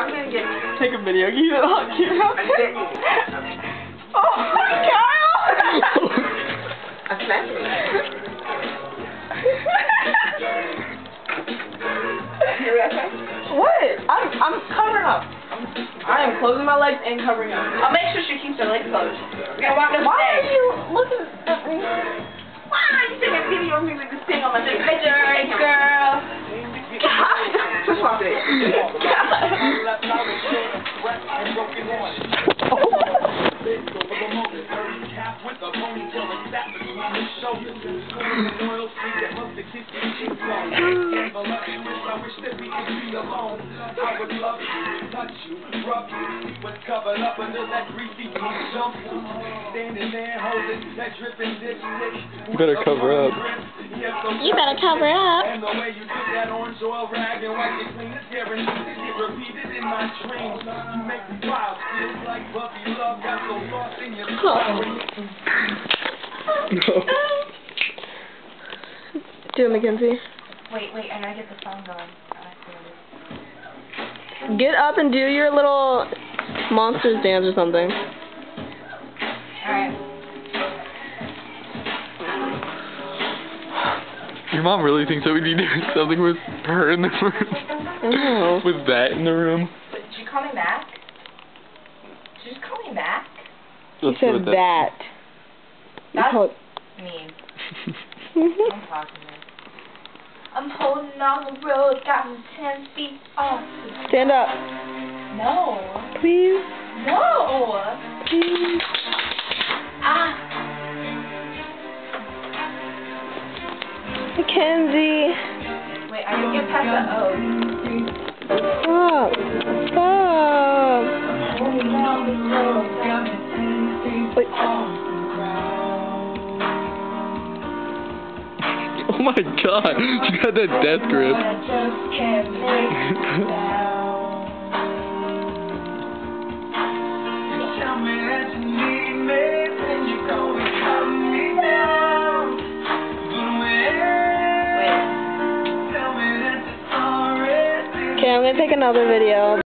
I'm gonna get Take a video. Keep it on camera. Oh my God! I'm slapping it. What? I'm covering up. I am closing my legs and covering up. I'll make sure she keeps her legs closed. We're gonna walk up Why today. are you looking at me? Why are you taking a video of me with this thing on my face? Hey, girl. Just walk it. You better cover up. You better cover up. And the way you took that orange oil rag and wipe it clean, it's guaranteed to get repeated in my dreams. You make me wild, feels like puppy love got so lost in your story. Do it, Mackenzie. Wait, I gotta get the phone going. Get up and do your little monsters dance or something. Alright. Your mom really thinks that we need to do something with her in the room. Oh. With that in the room. Did you call me back? Did you just call me back? You said that. That's called... mean. I'm talking to you. I'm holding on the road, got me 10 feet off. Stand up. No. Please. No. Please. Ah. Mackenzie. Wait, I can get past the O. Stop. Stop. Holding on the road, got me 10 feet Wait. off. Oh my God, she got that death grip. I just can't make it down. You tell me that you need me, then you go and cut me down. But when tell me that you're sorry. Okay, I'm gonna take another video.